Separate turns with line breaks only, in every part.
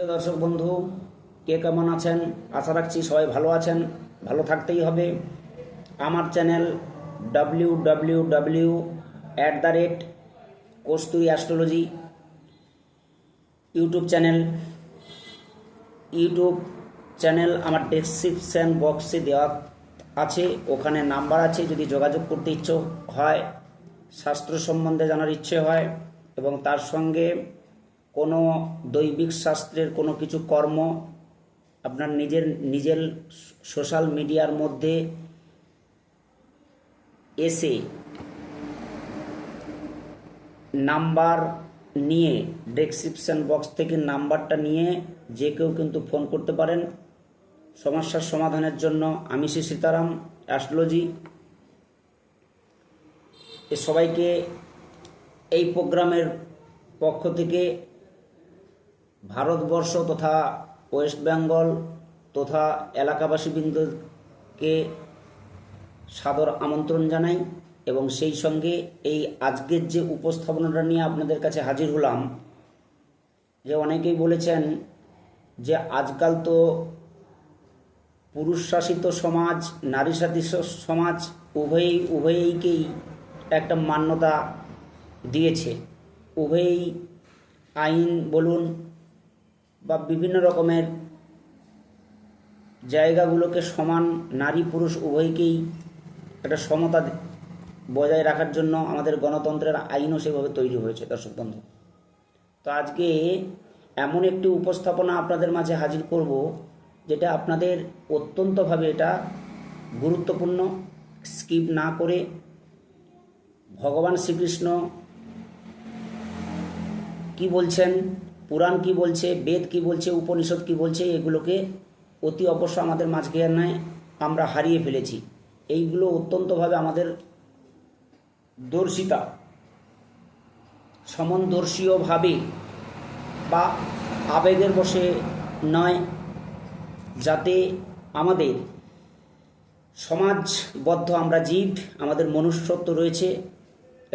প্রিয় দর্শক বন্ধু, কে কেমন আছেন? আশা রাখছি সবাই ভালো আছেন। ভালো থাকতেই হবে। আমার চ্যানেল www@কস্তুরী অ্যাস্ট্রোলজি ইউটিউব চ্যানেল আমার ডেসক্রিপশন বক্সে দেওয়া আছে। ওখানে নাম্বার আছে, যদি যোগাযোগ করতে ইচ্ছে হয়, শাস্ত্র সম্বন্ধে জানার ইচ্ছে হয় এবং তার সঙ্গে কোনো দৈবিক শাস্ত্রের কোনো কিছু কর্ম আপনার নিজের সোশ্যাল মিডিয়ার মধ্যে এসে নাম্বার নিয়ে, ডেসক্রিপশন বক্স থেকে নাম্বারটা নিয়ে যে কেউ কিন্তু ফোন করতে পারেন সমস্যার সমাধানের জন্য। আমি শ্রী সীতারাম অ্যাস্ট্রোলজি সবাইকে এই প্রোগ্রামের পক্ষ থেকে ভারতবর্ষ তথা ওয়েস্ট বেঙ্গল তথা এলাকাবাসীবৃন্দকে সাদর আমন্ত্রণ জানাই এবং সেই সঙ্গে এই আজকের যে উপস্থাপনাটা নিয়ে আপনাদের কাছে হাজির হলাম, যে অনেকেই বলেছেন যে আজকাল তো পুরুষ শাসিত সমাজ, নারী শাসিত সমাজ উভয়েইকেই একটা মান্যতা দিয়েছে। উভয়েই আইন বলুন বা বিভিন্ন রকমের জায়গাগুলোকে সমান, নারী পুরুষ উভয়কেই একটা সমতা বজায় রাখার জন্য আমাদের গণতন্ত্রের আইনও সেভাবে তৈরি হয়েছে। দর্শক বন্ধু, তো আজকে এমন একটি উপস্থাপনা আপনাদের মাঝে হাজির করব যেটা আপনাদের অত্যন্তভাবে এটা গুরুত্বপূর্ণ। স্কিপ না করে ভগবান শ্রীকৃষ্ণ কি বলছেন, পুরাণ কি বলছে, বেদ কি বলছে, উপনিষদ কি বলছে, এগুলোকে অতি অবশ্য আমাদের মাঝখানে আমরা হারিয়ে ফেলেছি। এইগুলো অত্যন্তভাবে আমাদের দর্শিতা, সমদর্শীয়ভাবে বা আবেগের বশে নয়, যাতে আমাদের সমাজবদ্ধ আমরা জীব, আমাদের মনুষ্যত্ব রয়েছে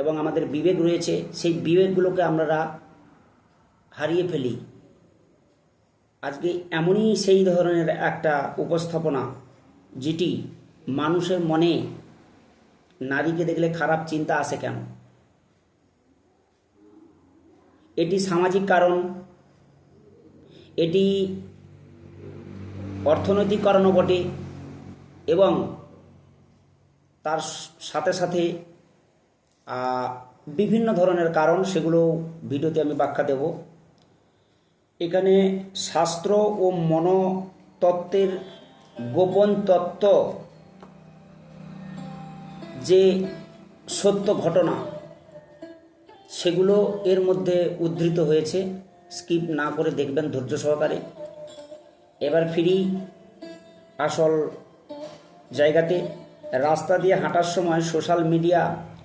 এবং আমাদের বিবেক রয়েছে, সেই বিবেকগুলোকে আমরা হারিয়ে ফেলি। আজকে এমনই সেই ধরনের একটা উপস্থাপনা যেটি মানুষের মনে নারীকে দেখলে খারাপ চিন্তা আসে কেন। এটি সামাজিক কারণ, এটি অর্থনৈতিক কারণও বটে এবং তার সাথে সাথে বিভিন্ন ধরনের কারণ, সেগুলো ভিডিওতে আমি ব্যাখ্যা দেব। এখানে শাস্ত্র ও মনতত্ত্বের গোপন তত্ত্ব, যে সত্য ঘটনা, সেগুলো এর মধ্যে উদ্ধৃত হয়েছে। স্কিপ না করে দেখবেন ধৈর্য সহকারে। এবার ফিরি আসল জায়গাতে। রাস্তা দিয়ে হাঁটার সময়, সোশ্যাল মিডিয়া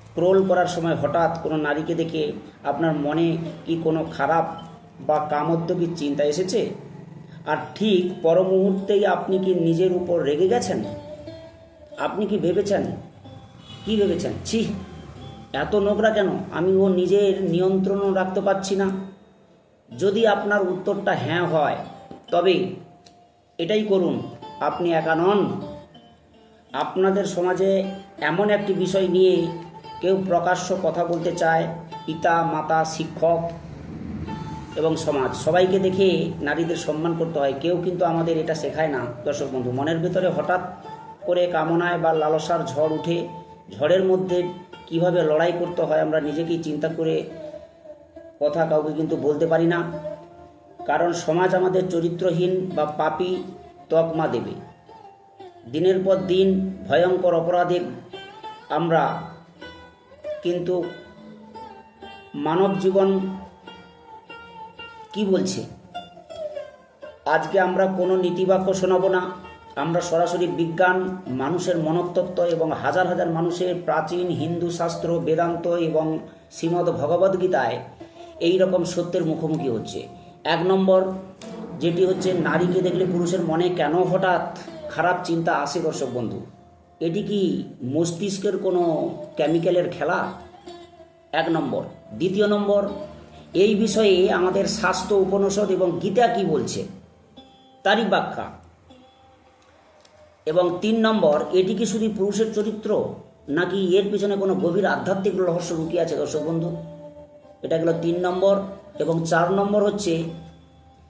স্ক্রোল করার সময় হঠাৎ কোনো নারীকে দেখে আপনার মনে কি কোনো খারাপ বা কামোদ্যোগী চিন্তা এসেছে? আর ঠিক পর মুহূর্তেই আপনি কি নিজের উপর রেগে গেছেন? আপনি কি ভেবেছেন, ছি, এত নোংরা কেন, আমি ও নিজের নিয়ন্ত্রণও রাখতে পারছি না? যদি আপনার উত্তরটা হ্যাঁ হয়, তবে এটাই করুন, আপনি একা নন। আপনাদের সমাজে এমন একটি বিষয় নিয়ে কেউ প্রকাশ্য কথা বলতে চায়, পিতা মাতা, শিক্ষক এবং সমাজ সবাইকে দেখে নারীদের সম্মান করতে হয়। কেউ কিন্তু আমাদের এটা শেখায় না। দর্শক বন্ধু, মনের ভেতরে হঠাৎ করে কামনায় বা লালসার ঝড় উঠে, ঝড়ের মধ্যে কিভাবে লড়াই করতে হয় আমরা নিজেকেই চিন্তা করে কথা কাউকে কিন্তু বলতে পারি না। কারণ সমাজ আমাদের চরিত্রহীন বা পাপী তকমা দেবে। দিনের পর দিন ভয়ঙ্কর অপরাধে আমরা কিন্তু মানব জীবন কি বলছে, আজকে আমরা কোনো নীতিবাক্য শোনাবো না। আমরা সরাসরি বিজ্ঞান, মানুষের মনস্তত্ত্ব এবং হাজার হাজার মানুষের প্রাচীন হিন্দু শাস্ত্র, বেদান্ত এবং শ্রীমদ্ ভগবদ্গীতায় এই রকম সত্যের মুখোমুখি হচ্ছে। এক নম্বর যেটি হচ্ছে, নারীকে দেখলে পুরুষের মনে কেন হঠাৎ খারাপ চিন্তা আসে? দর্শক বন্ধু, এটি কি মস্তিষ্কের কোনো কেমিক্যালের খেলা? এক নম্বর। দ্বিতীয় নম্বর, এই বিষয়ে আমাদের শাস্ত্র, উপনিষদ এবং গীতা কি বলছে তারই ব্যাখ্যা। এবং 3 নম্বর, এটি কি শুধু পুরুষের চরিত্র নাকি এর পিছনে কোনো গভীর আধ্যাত্মিক রহস্য লুকিয়ে আছে দর্শক বন্ধু? এটা গেল 3 নম্বর। এবং 4 নম্বর হচ্ছে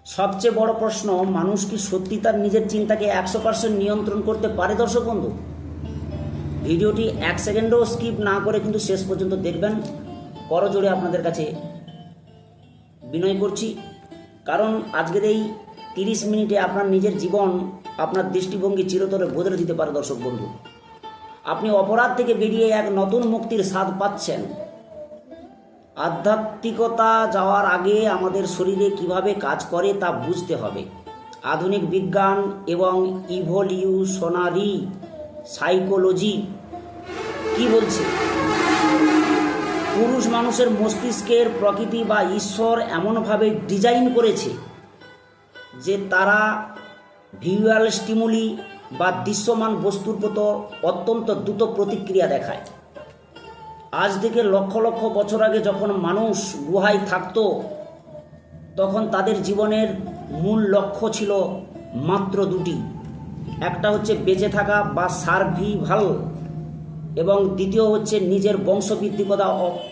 সবচেয়ে বড় প্রশ্ন, মানুষ কি সত্যি তার নিজের চিন্তাকে 100% নিয়ন্ত্রণ করতে পারে দর্শক বন্ধু? ভিডিওটি 1 সেকেন্ডও স্কিপ না করে কিন্তু শেষ পর্যন্ত দেখবেন, করজোড়ে আপনাদের কাছে বিনয় করছি। কারণ আজকের এই 30 মিনিটে আপনার নিজের জীবন, আপনার দৃষ্টিভঙ্গি চিরতরে বদলে দিতে পারে দর্শক বন্ধু। আপনি অপরাধ থেকে বেরিয়ে এক নতুন মুক্তির স্বাদ পাচ্ছেন। আধ্যাত্মিকতা যাওয়ার আগে আমাদের শরীরে কিভাবে কাজ করে তা বুঝতে হবে। আধুনিক বিজ্ঞান এবং ইভলিউশনারি সাইকোলজি কি বলছে? পুরুষ মানুষের মস্তিষ্কের প্রকৃতি বা ঈশ্বর এমনভাবে ডিজাইন করেছে যে তারা ভিজুয়াল স্টিমুলি বা দৃশ্যমান বস্তুর প্রতি অত্যন্ত দ্রুত প্রতিক্রিয়া দেখায়। আজ থেকে লক্ষ লক্ষ বছর আগে যখন মানুষ গুহায় থাকতো, তখন তাদের জীবনের মূল লক্ষ্য ছিল মাত্র 2টি। একটা হচ্ছে বেঁচে থাকা বা সার্ভিভাল, এবং দ্বিতীয় হচ্ছে নিজের বংশবৃদ্ধি করা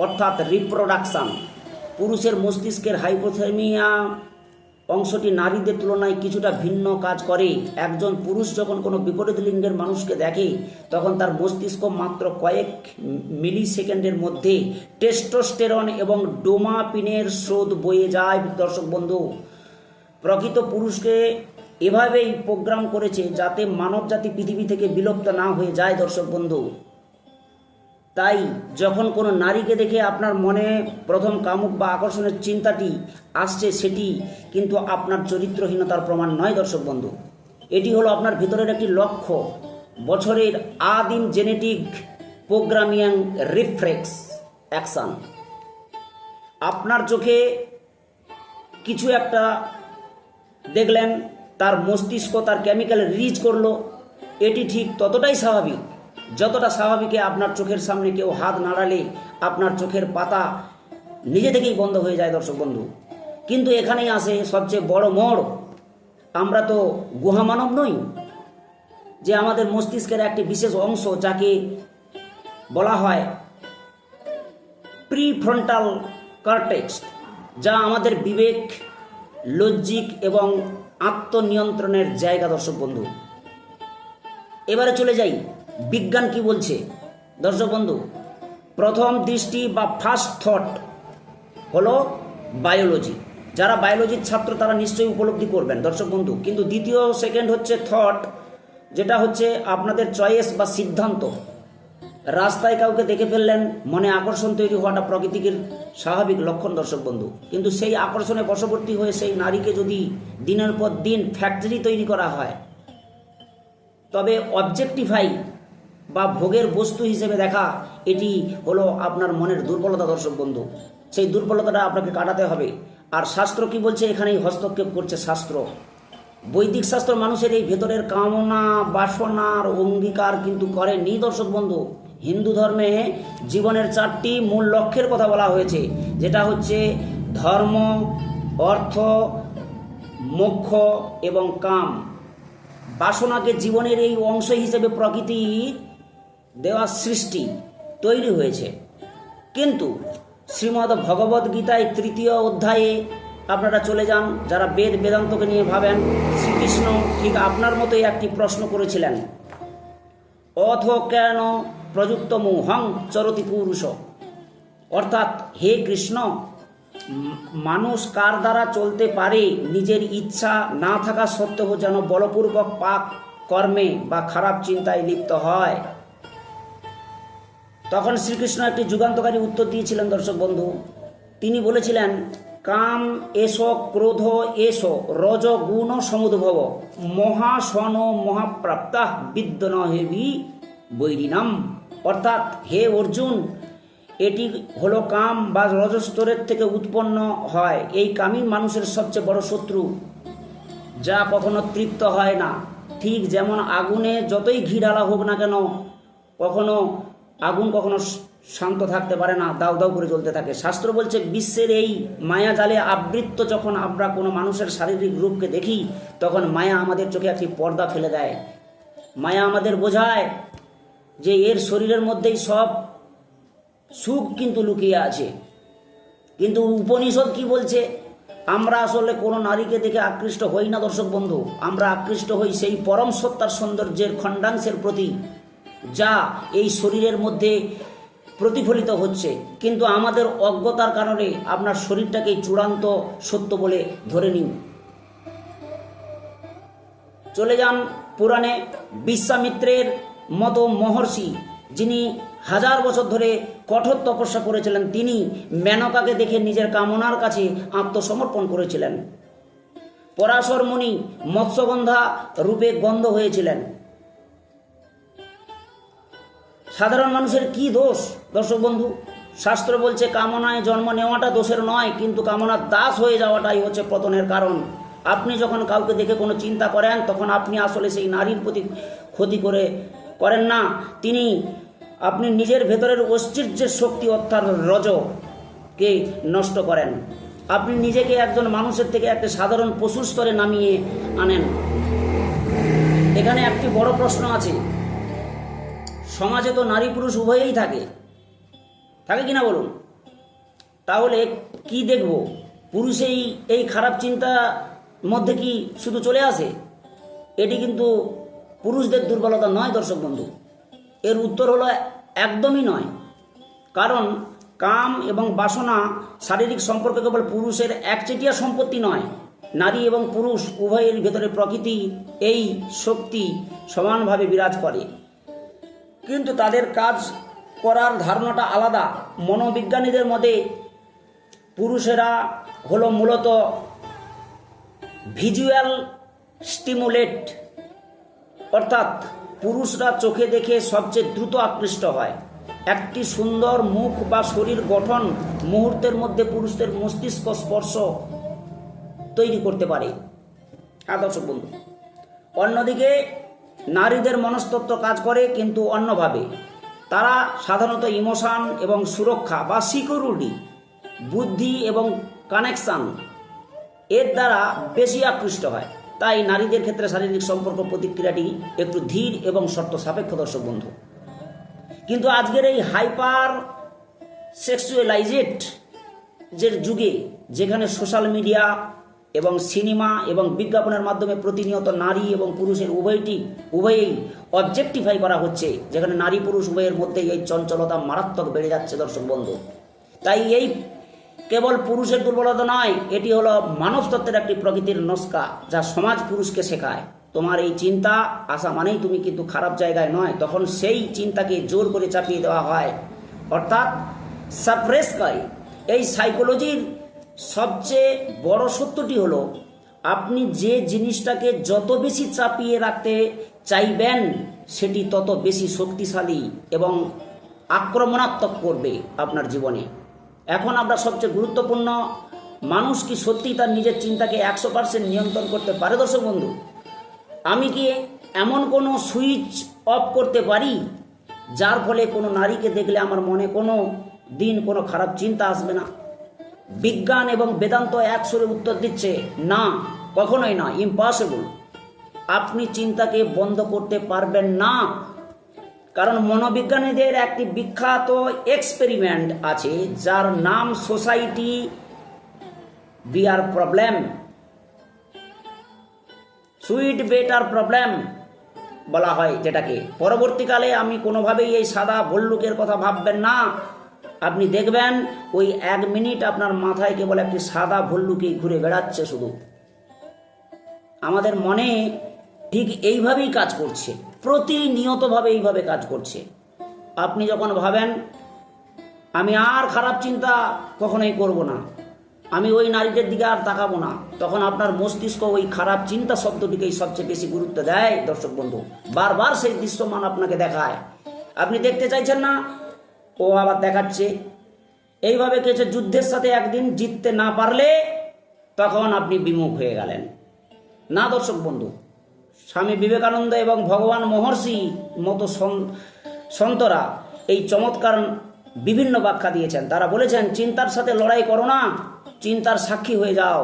অর্থাৎ রিপ্রোডাকশান। পুরুষের মস্তিষ্কের হাইপোথেমিয়া অংশটি নারীদের তুলনায় কিছুটা ভিন্ন কাজ করে। একজন পুরুষ যখন কোনো বিপরীত লিঙ্গের মানুষকে দেখে, তখন তার মস্তিষ্ক মাত্র কয়েক মিলি সেকেন্ডের মধ্যে টেস্টোস্টেরন এবং ডোপামিনের স্রোত বয়ে যায় দর্শক বন্ধু। প্রকৃত পুরুষকে এভাবেই প্রোগ্রাম করেছে যাতে মানবজাতি পৃথিবী থেকে বিলুপ্ত না হয়ে যায় দর্শক বন্ধু। তাই যখন কোনো নারীকে দেখে আপনার মনে প্রথম কামুক বা আকর্ষণের চিন্তাটি আসছে, সেটি কিন্তু আপনার চরিত্রহীনতার প্রমাণ নয় দর্শক বন্ধু। এটি হলো আপনার ভিতরের একটি লক্ষ্য, বছরের আদিম জেনেটিক প্রোগ্রামিং রিফ্লেক্স অ্যাকশন। আপনার চোখে কিছু একটা দেখলেন, তার মস্তিষ্ক তার কেমিক্যাল রিলিজ করলো। এটি ঠিক ততটাই স্বাভাবিক যতটা স্বাভাবিকে আপনার চোখের সামনে কেউ হাত নাড়ালে আপনার চোখের পাতা নিজে থেকেই বন্ধ হয়ে যায় দর্শক বন্ধু। কিন্তু এখানেই আসে সবচেয়ে বড় মোড়। আমরা তো গুহা মানব নই যে আমাদের মস্তিষ্কের একটি বিশেষ অংশ, যাকে বলা হয় প্রিফ্রন্টাল কর্টেক্স, যা আমাদের বিবেক, লজিক এবং আত্মনিয়ন্ত্রণের জায়গা দর্শক বন্ধু। এবারে চলে যাই বিজ্ঞান কি বলছে দর্শক বন্ধু। প্রথম দৃষ্টি বা ফার্স্ট থট হলো বায়োলজি। যারা বায়োলজির ছাত্র তারা নিশ্চয়ই উপলব্ধি করবেন দর্শক বন্ধু। কিন্তু দ্বিতীয় সেকেন্ড হচ্ছে থট, যেটা হচ্ছে আপনাদের চয়েস বা সিদ্ধান্ত। রাস্তায় কাউকে দেখে ফেললেন, মনে আকর্ষণ তৈরি হওয়াটা প্রকৃতির স্বাভাবিক লক্ষণ দর্শক বন্ধু। কিন্তু সেই আকর্ষণে বশবর্তী হয়ে সেই নারীকে যদি দিনের পর দিন ফ্যাক্টরি তৈরি করা হয়, তবে অবজেক্টিফাই বা ভোগের বস্তু হিসেবে দেখা, এটি হলো আপনার মনের দুর্বলতা দর্শক বন্ধু। সেই দুর্বলতাটা আপনাকে কাটাতে হবে। আর শাস্ত্র কি বলছে? এখানেই হস্তক্ষেপ করছে শাস্ত্র। বৈদিক শাস্ত্র মানুষের এই ভেতরের কামনা বাসনার অঙ্গীকার কিন্তু করেনি দর্শক বন্ধু। হিন্দু ধর্মে জীবনের 4টি মূল লক্ষ্যের কথা বলা হয়েছে, যেটা হচ্ছে ধর্ম, অর্থ, মোক্ষ এবং কাম। বাসনাকে জীবনের এই অংশ হিসেবে প্রকৃতি দেওয়া সৃষ্টি তৈরি হয়েছে। কিন্তু শ্রীমদ্ ভগবদ গীতায় 3য় অধ্যায়ে আপনারা চলে যান, যারা বেদ বেদান্তকে নিয়ে ভাবেন, শ্রীকৃষ্ণ ঠিক আপনার মতোই একটি প্রশ্ন করেছিলেন, অথ কেন প্রযুক্ত মোহং চরতি পুরুষ, অর্থাৎ হে কৃষ্ণ, মানুষ কার দ্বারা চলতে পারে নিজের ইচ্ছা না থাকা সত্ত্বেও যেন বলপূর্বক পাপ কর্মে বা খারাপ চিন্তায় লিপ্ত হয়। তখন শ্রীকৃষ্ণ একটি যুগান্তকারী উত্তর দিয়েছিলেন দর্শক বন্ধু। তিনি বলেছিলেন, কাম এস ক্রোধ এস রজগুণ সমুদ্ভব মহাসন মহাপ্রাপ্তা বিদ্যন হেবি বৈরিনাম, অর্থাৎ হে অর্জুন, এটি হলো কাম বা রজস্তরের থেকে উৎপন্ন হয়। এই কামই মানুষের সবচেয়ে বড় শত্রু, যা কখনো তৃপ্ত হয় না। ঠিক যেমন আগুনে যতই ঘি ঢালা হোক না কেন, আগুন কখনো শান্ত থাকতে পারে না, দাউ দাউ করে জ্বলতে থাকে। শাস্ত্র বলছে বিশ্বের এই মায়া জালে আবৃত্ত যখন আমরা কোনো মানুষের শারীরিক রূপকে দেখি, তখন মায়া আমাদের চোখে একটি পর্দা ফেলে দেয়। মায়া আমাদের বোঝায় যে এর শরীরের মধ্যেই সব সুখ কিন্তু লুকিয়ে আছে। কিন্তু উপনিষদ কি বলছে? আমরা আসলে কোনো নারীকে দেখে আকৃষ্ট হই না দর্শক বন্ধু, আমরা আকৃষ্ট হই সেই পরম সত্তার সৌন্দর্যের খণ্ডাংশের প্রতি, যা এই শরীরের মধ্যে প্রতিফলিত হচ্ছে। কিন্তু আমাদের অজ্ঞতার কারণে আপনার শরীরটাকেই চূড়ান্ত সত্য বলে ধরে নিন। চলে যান পুরাণে, বিশ্বামিত্রের মতো মহর্ষি, যিনি 1000 বছর ধরে কঠোর তপস্যা করেছিলেন, তিনি মেনকাকে দেখে নিজের কামনার কাছে আত্মসমর্পণ করেছিলেন। পরাশর মুনি মৎস্যগন্ধা রূপে গন্ধ হয়েছিলেন। সাধারণ মানুষের কি দোষ দর্শক বন্ধু? শাস্ত্র বলছে কামনায় জন্ম নেওয়াটা দোষের নয়, কিন্তু কামনার দাস হয়ে যাওয়াটাই হচ্ছে পতনের কারণ। আপনি যখন কাউকে দেখে কোনো চিন্তা করেন, তখন আপনি আসলে সেই নারীর প্রতি ক্ষতি করেন না, আপনি নিজের ভেতরের ঐশ্বর্যের শক্তি অর্থাৎ রজকে নষ্ট করেন। আপনি নিজেকে একজন মানুষের থেকে একটা সাধারণ পশুর স্তরে নামিয়ে আনেন। এখানে একটি বড় প্রশ্ন আছে, সমাজে তো নারী পুরুষ উভয়েই থাকে কিনা বলুন? তাহলে কি দেখব? পুরুষেই এই খারাপ চিন্তা মধ্যে কি শুধু চলে আসে? এটি কিন্তু পুরুষদের দুর্বলতা নয় দর্শক বন্ধু, এর উত্তর হলো একদমই নয়। কারণ কাম এবং বাসনা শারীরিক সম্পর্ক কেবল পুরুষের একচেটিয়া সম্পত্তি নয়, নারী এবং পুরুষ উভয়ের ভেতরে প্রকৃতি এই শক্তি সমানভাবে বিরাজ করে, কিন্তু তাদের কাজ করার ধারণাটা আলাদা। মনোবিজ্ঞানীদের মতে পুরুষেরা হলো মূলত ভিজুয়াল স্টিমুলেট, অর্থাৎ পুরুষরা চোখে দেখে সবচেয়ে দ্রুত আকৃষ্ট হয়। একটি সুন্দর মুখ বা শরীর গঠন মুহূর্তের মধ্যে পুরুষদের মস্তিষ্ক স্পর্শ তৈরি করতে পারে। দর্শক বন্ধু, অন্যদিকে নারীদের মনস্তত্ত্ব কাজ করে কিন্তু অন্যভাবে। তারা সাধারণত ইমোশন এবং সুরক্ষা বা সিকিউরিটি, বুদ্ধি এবং কানেকশন এর দ্বারা বেশি আকৃষ্ট হয়। তাই নারীদের ক্ষেত্রে শারীরিক সম্পর্ক প্রতিক্রিয়াটি একটু ধীর এবং শর্ত সাপেক্ষ দর্শক বন্ধু। কিন্তু আজকের এই হাইপার সেক্সুয়ালাইজড যে যুগে, যেখানে সোশ্যাল মিডিয়া এবং সিনেমা এবং বিজ্ঞাপনের মাধ্যমে প্রতিনিয়ত নারী এবং পুরুষের উভয়েই অবজেক্টিফাই করা হচ্ছে, যেখানে নারী পুরুষ উভয়ের মধ্যে এই চঞ্চলতা মারাত্মক বেড়ে যাচ্ছে দর্শক বন্ধু। তাই এই কেবল পুরুষের দুর্বলতা নয়, এটি হলো মানবতত্ত্বের একটি প্রকৃতির নস্কা, যা সমাজ পুরুষকে শেখায়। তোমার এই চিন্তা আসা মানেই তুমি কিন্তু খারাপ জায়গায় নয়, তখন সেই চিন্তাকে জোর করে চাপিয়ে দেওয়া হয়, অর্থাৎ সাপ্রেস করে। এই সাইকোলজির সবচেয়ে বড় সত্যটি হলো, আপনি যে জিনিসটাকে যত বেশি চাপিয়ে রাখতে চাইবেন, সেটি তত বেশি শক্তিশালী এবং আক্রমণাত্মক করবে আপনার জীবনে। এখন আমরা সবচেয়ে গুরুত্বপূর্ণ, মানুষ কি সত্যি তার নিজের চিন্তাকে 100% নিয়ন্ত্রণ করতে পারে দর্শক বন্ধু? আমি কি এমন কোনো সুইচ অফ করতে পারি যার ফলে কোনো নারীকে দেখলে আমার মনে কোনো দিন কোনো খারাপ চিন্তা আসবে না? বিজ্ঞান এবং বেদান্ত এক সুরে উত্তর দিচ্ছে, না, কখনোই না, ইম্পসিবল। আপনি চিন্তাকে বন্ধ করতে পারবেন না, কারণ মনোবিজ্ঞানীদের একটি বিখ্যাত এক্সপেরিমেন্ট আছে যার নাম সোসাইটি বিয়ার প্রবলেম, সুইট বেটার প্রবলেম বলা হয় যেটাকে। পরবর্তীকালে আমি কোনোভাবেই এই সাদা ভল্লুকের কথা ভাববেন না, আপনি দেখবেন ওই 1 মিনিট আপনার মাথায় কেবল একটি সাদা ভল্লুকেই ঘুরে বেড়াচ্ছে শুধু। আমাদের মনে ঠিক এইভাবেই কাজ করছে, প্রতিনিয়তভাবে এইভাবে কাজ করছে। আপনি যখন ভাবেন আমি আর খারাপ চিন্তা কখনোই করব না, আমি ওই নারীদের দিকে আর তাকাবো না, তখন আপনার মস্তিষ্ক ওই খারাপ চিন্তা শব্দটিকেই সবচেয়ে বেশি গুরুত্ব দেয় দর্শক বন্ধু। বারবার সেই দৃশ্যমান আপনাকে দেখায়, আপনি দেখতে চাইছেন না, ও আবার দেখাচ্ছে। এইভাবে কিছু যুদ্ধের সাথে একদিন জিততে না পারলে তখন আপনি বিমুখ হয়ে গেলেন। না দর্শক বন্ধু, স্বামী বিবেকানন্দ এবং ভগবান মহর্ষি মতো সন্তরা এই চমৎকার বিভিন্ন ব্যাখ্যা দিয়েছেন। তারা বলেছেন চিন্তার সাথে লড়াই করো না, চিন্তার সাক্ষী হয়ে যাও।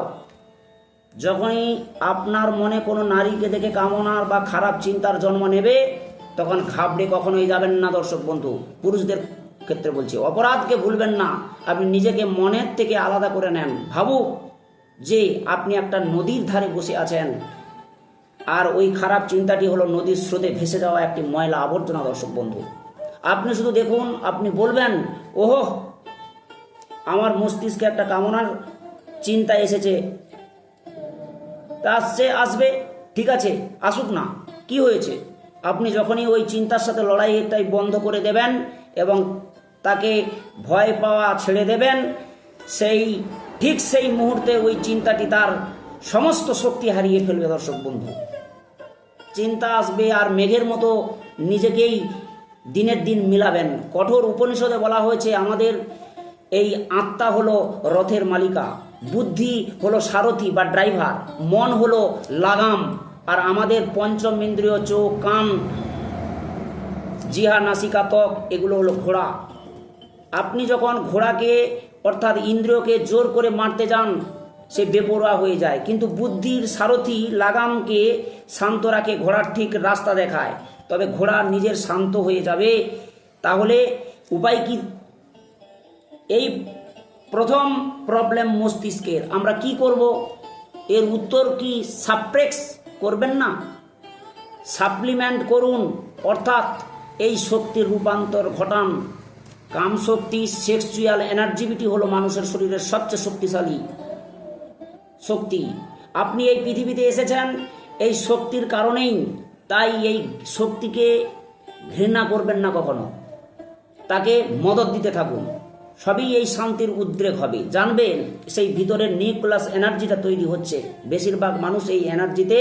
যখনই আপনার মনে কোনো নারীকে দেখে কামনার বা খারাপ চিন্তার জন্ম নেবে, তখন ঘাবড়ে কখনোই যাবেন না দর্শক বন্ধু। পুরুষদের ক্ষেত্রে বলছি, অপরাধকে ভুলবেন না। আপনি নিজেকে মনের থেকে আলাদা করে নেন। ভাবুক যে আপনি একটা নদীর ধারে বসে আছেন, আর ওই খারাপ চিন্তাটি হলো নদীর স্রোতে ভেসে যাওয়া একটি ময়লা আবর্জনা। দর্শক বন্ধু, আপনি শুধু দেখুন, আপনি বলবেন ওহো আমার মস্তিষ্কে একটা কামনার চিন্তা এসেছে, তা আসবে, ঠিক আছে আসুক না, কি হয়েছে। আপনি যখনই ওই চিন্তার সাথে লড়াইটাই বন্ধ করে দেবেন এবং তাকে ভয় পাওয়া ছেড়ে দেবেন, ঠিক সেই মুহূর্তে ওই চিন্তাটি তার সমস্ত শক্তি হারিয়ে ফেলবে। দর্শক বন্ধু, চিন্তা আসবে আর মেঘের মতো নিজেকেই দিনের দিন মিলাবেন। কঠোর উপনিষদে বলা হয়েছে আমাদের এই আত্মা হলো রথের মালিকা, বুদ্ধি হলো সারথি বা ড্রাইভার, মন হলো লাগাম, আর আমাদের পঞ্চম ইন্দ্রিয় চোখ, কান, জিহ্বা, নাসিকা, ত্বক এগুলো হলো ঘোড়া। আপনি যখন ঘোড়াকে অর্থাৎ ইন্দ্রিয়কে জোর করে মারতে যান, সে বেপরোয়া হয়ে যায়, কিন্তু বুদ্ধির সারথি লাগামকে শান্ত রাখে, ঘোড়ার ঠিক রাস্তা দেখায়, তবে ঘোড়া নিজের শান্ত হয়ে যাবে। তাহলে উপায় কি? এই প্রথম প্রবলেম মস্তিষ্কের, আমরা কি করব? এর উত্তর কি? সাপ্রেক্স করবেন না, সাপ্লিমেন্ট করুন, অর্থাৎ এই শক্তির রূপান্তর ঘটান। কাম শক্তি, সেক্সুয়াল এনার্জিবিটি হলো মানুষের শরীরের সবচেয়ে শক্তিশালী শক্তি। আপনি এই পৃথিবীতে এসেছেন এই শক্তির কারণেই, তাই এই শক্তিকে ঘৃণা করবেন না কখনো, তাকে মদত দিতে থাকুন, সবই এই শান্তির উদ্রেক হবে। জানবেন সেই ভিতরের নিউক্লিয়াস এনার্জিটা তৈরি হচ্ছে। বেশিরভাগ মানুষ এই এনার্জিতে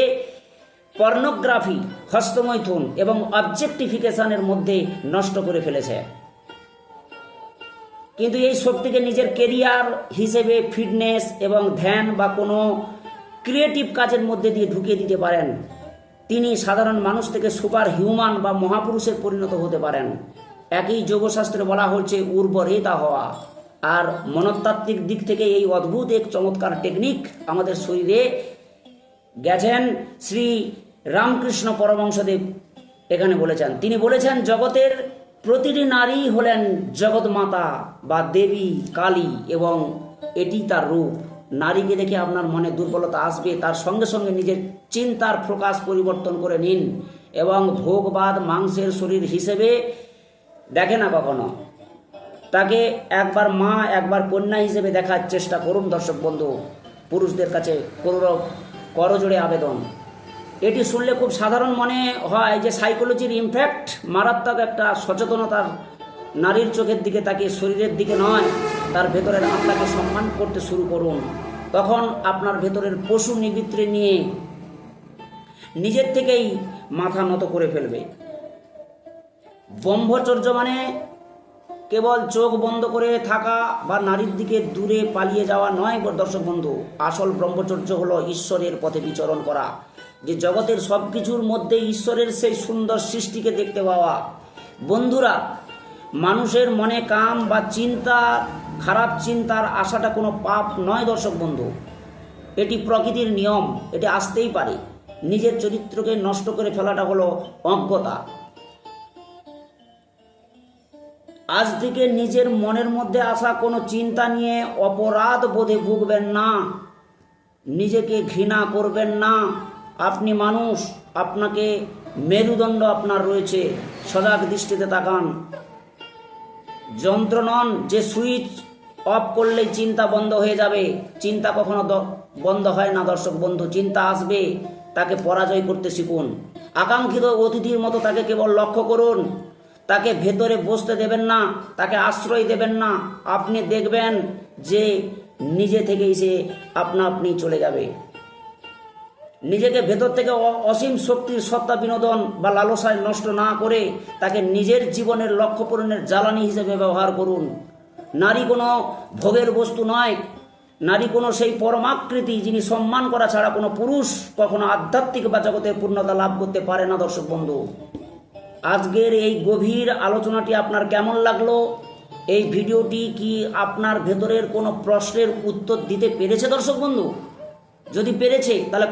পর্নোগ্রাফি, হস্তমৈথুন এবং অবজেক্টিফিকেশনের মধ্যে নষ্ট করে ফেলেছে। কিন্তু এই শক্তিকে নিজের কেরিয়ার হিসেবে ফিটনেস এবং ধ্যান বা কোনো ক্রিয়েটিভ কাজের মধ্যে দিয়ে ঢুকিয়ে দিতে পারেন। তিনি সাধারণ মানুষ থেকে সুপার হিউম্যান বা মহাপুরুষে পরিণত হতে পারেন। একই যোগশাস্ত্রে বলা হচ্ছে উর্বরেতা হওয়া। আর মনস্তাত্ত্বিক দিক থেকে এই অদ্ভুত এক চমৎকার টেকনিক আমাদের শরীরে গেছেন শ্রী রামকৃষ্ণ পরমহংসদেব এখানে বলেছেন। তিনি বলেছেন জগতের প্রতিটি নারী হলেন জগৎমাতা বা দেবী কালী, এবং এটি তার রূপ। নারীকে দেখে আপনার মনে দুর্বলতা আসবে, তার সঙ্গে সঙ্গে নিজের চিন্তার প্রকাশ পরিবর্তন করে নিন এবং ভোগবাদ মাংসের শরীর হিসেবে দেখে না কখনো, তাকে একবার মা একবার কন্যা হিসেবে দেখার চেষ্টা করুন। দর্শক বন্ধু, পুরুষদের কাছে করজোড়ে আবেদন। এটি শুনলে খুব সাধারণ মনে হয় যে সাইকোলজির ইমপ্যাক্ট মারাত্মক একটা সচেতনতার, নারীর চোখের দিকে তাকে, শরীরের দিকে নয়, তার ভেতরের আত্মাকে সম্মান করতে শুরু করুন। তখন আপনার ভেতরের পশু নিবৃত্তি নিয়ে নিজের থেকেই মাথা নত করে ফেলবে। ব্রহ্মচর্য মানে কেবল চোখ বন্ধ করে থাকা বা নারীর দিকে দূরে পালিয়ে যাওয়া নয় দর্শক বন্ধু। আসল ব্রহ্মচর্য হলো ঈশ্বরের পথে বিচরণ করা, যে জগতের সব কিছুর মধ্যে ঈশ্বরের সেই সুন্দর সৃষ্টিকে দেখতে পাওয়া। বন্ধুরা, মানুষের মনে কাম বা চিন্তা, খারাপ চিন্তার আশাটা কোনো পাপ নয় দর্শক বন্ধু, এটি প্রকৃতির নিয়ম, এটি আসতেই পারে। নিজের চরিত্রকে নষ্ট করে ফেলাটা হলো অজ্ঞতা। আজ থেকে নিজের মনের মধ্যে আসা কোনো চিন্তা নিয়ে অপরাধ বোধে ভুগবেন না, নিজেকে ঘৃণা করবেন না। আপনি মানুষ, আপনাকে মেরুদণ্ড আপনার রয়েছে, সজাগ দৃষ্টিতে তাকান। যন্ত্র নন যে সুইচ অফ করলেই চিন্তা বন্ধ হয়ে যাবে। চিন্তা কখনো বন্ধ হয় না দর্শক বন্ধু, চিন্তা আসবে, তাকে পরাজয় করতে শিখুন। আকাঙ্ক্ষিত অতিথির মতো তাকে কেবল লক্ষ্য করুন, তাকে ভেতরে বসতে দেবেন না, তাকে আশ্রয় দেবেন না। আপনি দেখবেন যে নিজে থেকেই সে আপনা আপনি চলে যাবে। নিজেকে ভেতর থেকে অসীম শক্তির সত্তা বিনোদন বা লালসায় নষ্ট না করে তাকে নিজের জীবনের লক্ষ্য পূরণের জ্বালানি হিসেবে ব্যবহার করুন। নারী কোনো ভোগের বস্তু নয়, নারী কোনো সেই পরমাকৃতি যিনি সম্মান করা ছাড়া কোনো পুরুষ কখনো আধ্যাত্মিক বা জগতের পূর্ণতা লাভ করতে পারে না। দর্শক বন্ধু, আজকের এই গভীর আলোচনাটি আপনার কেমন লাগলো এই ভিডিওটি কি আপনার ভেতরের কোনো প্রশ্নের উত্তর দিতে পেরেছে দর্শক বন্ধু? যদি পেরেছে তাহলে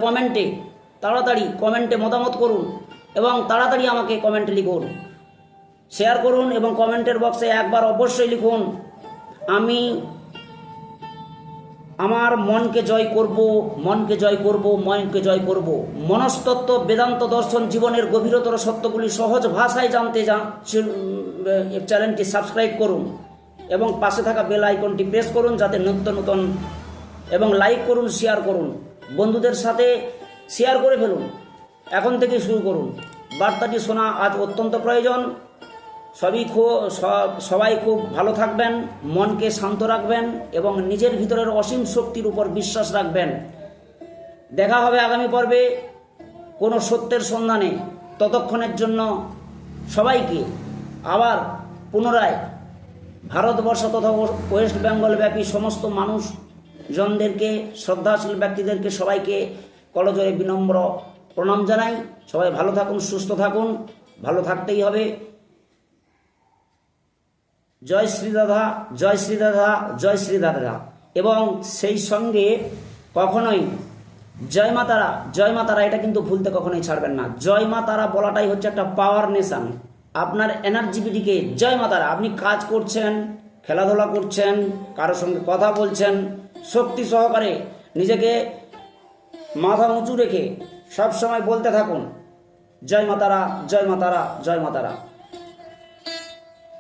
তাড়াতাড়ি কমেন্টে মতামত করুন এবং তাড়াতাড়ি আমাকে কমেন্টে লিখুন, শেয়ার করুন এবং কমেন্টের বক্সে একবার অবশ্যই লিখুন, আমি আমার মনকে জয় করব, মনকে জয় করব, মনকে জয় করব। মনস্তত্ত্ব, বেদান্ত দর্শন, জীবনের গভীরতর সত্যগুলি সহজ ভাষায় জানতে চ্যানেলটি সাবস্ক্রাইব করুন এবং পাশে থাকা বেল আইকনটি প্রেস করুন যাতে নিত্য নতুন, এবং লাইক করুন, শেয়ার করুন, বন্ধুদের সাথে শেয়ার করে ফেলুন। এখন থেকে শুরু করুন। বার্তাটি শোনা আজ অত্যন্ত প্রয়োজন। সবাই খুব ভালো থাকবেন, মনকে শান্ত রাখবেন এবং নিজের ভিতরের অসীম শক্তির উপর বিশ্বাস রাখবেন। দেখা হবে আগামী পর্বে কোনো সত্যের সন্ধানে। ততক্ষণের জন্য সবাইকে আবার পুনরায় ভারতবর্ষ তথা ওয়েস্ট বেঙ্গল ব্যাপী সমস্ত মানুষজনদেরকে, শ্রদ্ধাশীল ব্যক্তিদেরকে সবাইকে করজোড়ে বিনম্র প্রণাম জানাই। সবাই ভালো থাকুন, সুস্থ থাকুন, ভালো থাকতেই হবে। জয় শ্রী দাদা, জয় শ্রী দাদা, জয় শ্রী দাদা। এবং সেই সঙ্গে কখনোই জয় মা তারা, জয় মা তারা, এটা কিন্তু ভুলতে কখনোই ছাড়বেন না। জয় মা তারা বলাটাই হচ্ছে একটা পাওয়ার নেশান। আপনার এনার্জিবিটিকে জয় মা তারা, আপনি কাজ করছেন, খেলাধুলা করছেন, কারোর সঙ্গে কথা বলছেন, শক্তি সহকারে নিজেকে মাথা উঁচু রেখে সব সময় বলতে থাকুন জয় মা তারা, জয় মা তারা, জয় মা তারা।